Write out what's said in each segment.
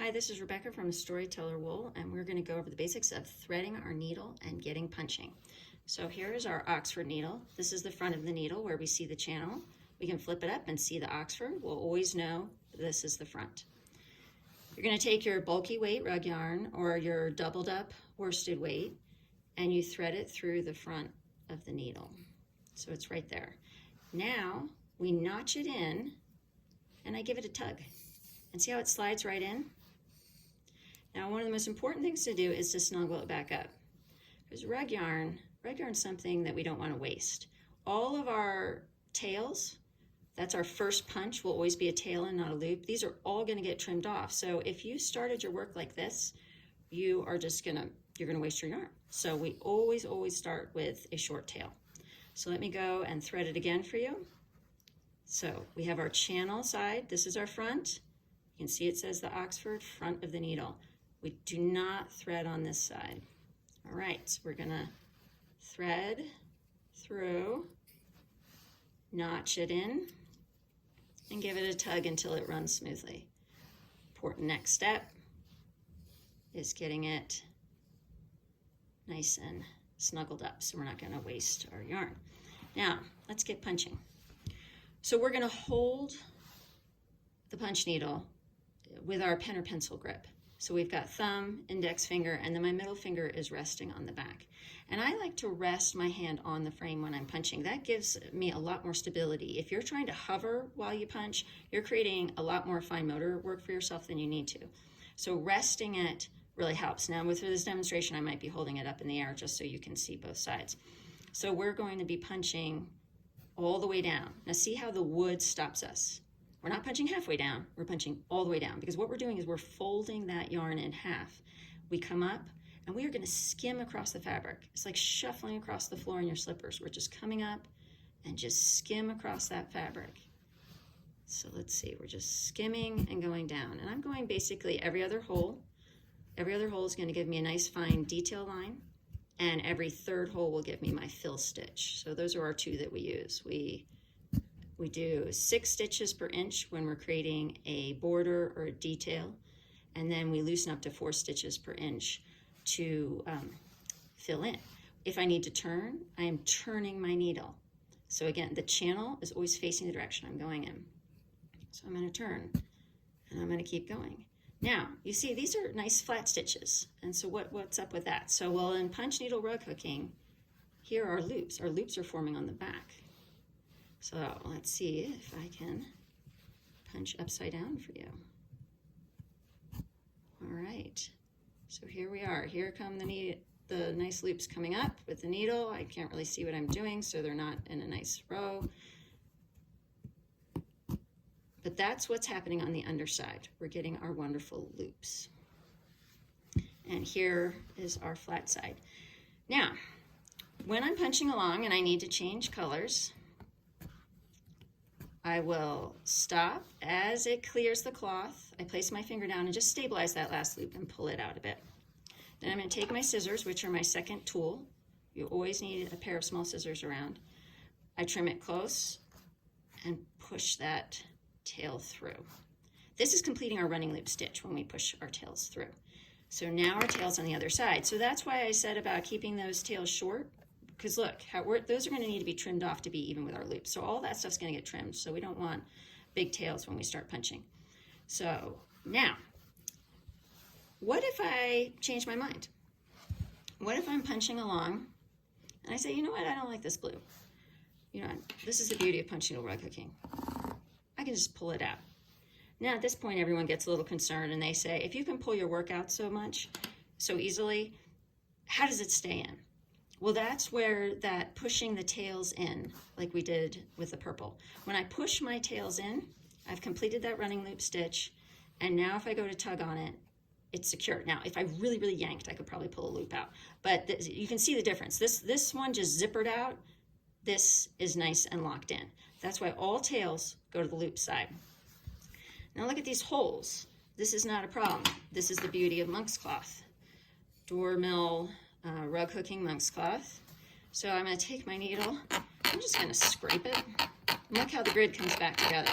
Hi, this is Rebecca from Storyteller Wool, and we're going to go over the basics of threading our needle and getting punching. So here is our Oxford needle. This is the front of the needle where we see the channel. We can flip it up and see the Oxford. We'll always know this is the front. You're going to take your bulky weight rug yarn or your doubled up worsted weight, and you thread it through the front of the needle. So it's right there. Now we notch it in, and I give it a tug. And see how it slides right in? Now, one of the most important things to do is to snuggle it back up. Because rug yarn's something that we don't want to waste. All of our tails, that's our first punch, will always be a tail and not a loop. These are all going to get trimmed off. So if you started your work like this, you're going to waste your yarn. So we always start with a short tail. So let me go and thread it again for you. So we have our channel side. This is our front. You can see it says the Oxford, front of the needle. We do not thread on this side. All right, so we're gonna thread through, notch it in, and give it a tug until it runs smoothly. Important next step is getting it nice and snuggled up so we're not gonna waste our yarn. Now, let's get punching. So we're gonna hold the punch needle with our pen or pencil grip. So we've got thumb, index finger, and then my middle finger is resting on the back. And I like to rest my hand on the frame when I'm punching. That gives me a lot more stability. If you're trying to hover while you punch, you're creating a lot more fine motor work for yourself than you need to. So resting it really helps. Now, for this demonstration, I might be holding it up in the air just so you can see both sides. So we're going to be punching all the way down. Now see how the wood stops us. We're not punching halfway down, we're punching all the way down, because what we're doing is we're folding that yarn in half. We come up and we are going to skim across the fabric. It's like shuffling across the floor in your slippers. We're just coming up and just skim across that fabric. So let's see, we're just skimming and going down. And I'm going basically every other hole. Every other hole is going to give me a nice fine detail line, and every third hole will give me my fill stitch. So those are our two that we use. We do 6 stitches per inch when we're creating a border or a detail, and then we loosen up to 4 stitches per inch to fill in. If I need to turn, I am turning my needle. So again, the channel is always facing the direction I'm going in. So I'm going to turn, and I'm going to keep going. Now, you see, these are nice flat stitches, and so what's up with that? So, well, in punch needle rug hooking, here are loops. Our loops are forming on the back. So let's see if I can punch upside down for you. All right, so here we are. Here come the nice loops coming up with the needle. I can't really see what I'm doing, so they're not in a nice row. But that's what's happening on the underside. We're getting our wonderful loops. And here is our flat side. Now, when I'm punching along and I need to change colors, I will stop as it clears the cloth. I place my finger down and just stabilize that last loop and pull it out a bit. Then I'm going to take my scissors, which are my second tool. You always need a pair of small scissors around. I trim it close and push that tail through. This is completing our running loop stitch when we push our tails through. So now our tail's on the other side. So that's why I said about keeping those tails short. Because look, those are going to need to be trimmed off to be even with our loops. So all that stuff's going to get trimmed. So we don't want big tails when we start punching. So now, what if I change my mind? What if I'm punching along and I say, you know what, I don't like this blue. You know, this is the beauty of punch needle rug hooking. I can just pull it out. Now at this point, everyone gets a little concerned and they say, if you can pull your work out so easily, how does it stay in? Well, that's where that pushing the tails in, like we did with the purple. When I push my tails in, I've completed that running loop stitch, and now if I go to tug on it, it's secure. Now, if I really yanked, I could probably pull a loop out. But you can see the difference. This one just zippered out. This is nice and locked in. That's why all tails go to the loop side. Now look at these holes. This is not a problem. This is the beauty of monk's cloth. Door mill rug hooking monk's cloth. So I'm going to take my needle, I'm just going to scrape it. And look how the grid comes back together.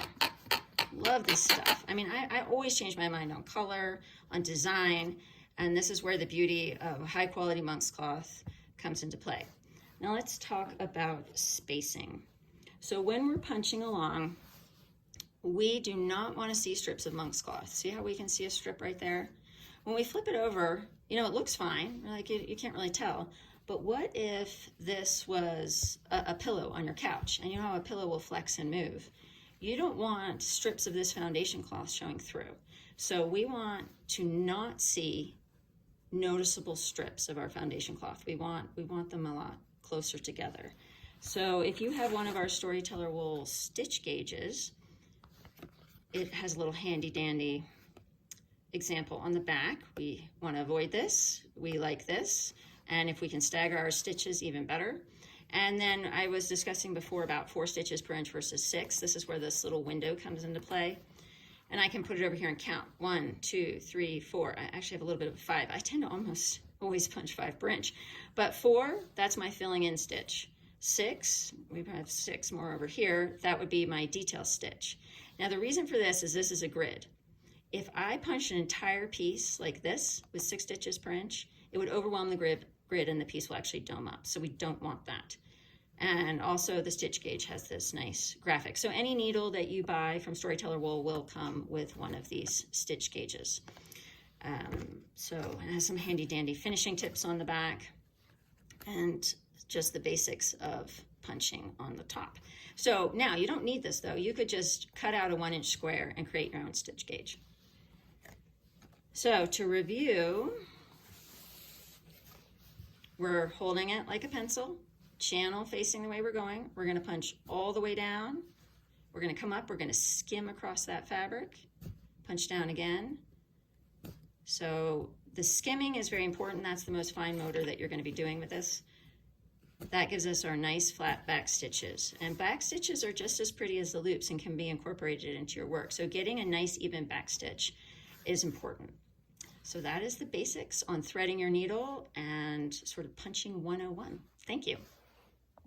love this stuff. I mean, I always change my mind on color, on design, and this is where the beauty of high quality monk's cloth comes into play. Now let's talk about spacing. So when we're punching along, we do not want to see strips of monk's cloth. See how we can see a strip right there? When we flip it over, you know, it looks fine. Like you can't really tell. But what if this was a pillow on your couch? And you know how a pillow will flex and move? You don't want strips of this foundation cloth showing through. So we want to not see noticeable strips of our foundation cloth. We want them a lot closer together. So if you have one of our Storyteller Wool stitch gauges, it has a little handy dandy example on the back. We want to avoid this. We like this. And if we can stagger our stitches, even better. And then I was discussing before about 4 stitches per inch versus 6. This is where this little window comes into play. And I can put it over here and count. 1, 2, 3, 4. I actually have a little bit of a 5. I tend to almost always punch 5 per inch. But 4, that's my filling in stitch. 6, we have 6 more over here. That would be my detail stitch. Now the reason for this is a grid. If I punch an entire piece like this with 6 stitches per inch, it would overwhelm the grid and the piece will actually dome up. So we don't want that. And also the stitch gauge has this nice graphic. So any needle that you buy from Storyteller Wool will come with one of these stitch gauges. So it has some handy dandy finishing tips on the back and just the basics of punching on the top. So now you don't need this though. You could just cut out a 1-inch square and create your own stitch gauge. So to review, we're holding it like a pencil, channel facing the way we're going. We're going to punch all the way down. We're going to come up. We're going to skim across that fabric, punch down again. So the skimming is very important. That's the most fine motor that you're going to be doing with this. That gives us our nice flat back stitches. And back stitches are just as pretty as the loops and can be incorporated into your work. So getting a nice even back stitch is important. So that is the basics on threading your needle and sort of punching 101. Thank you.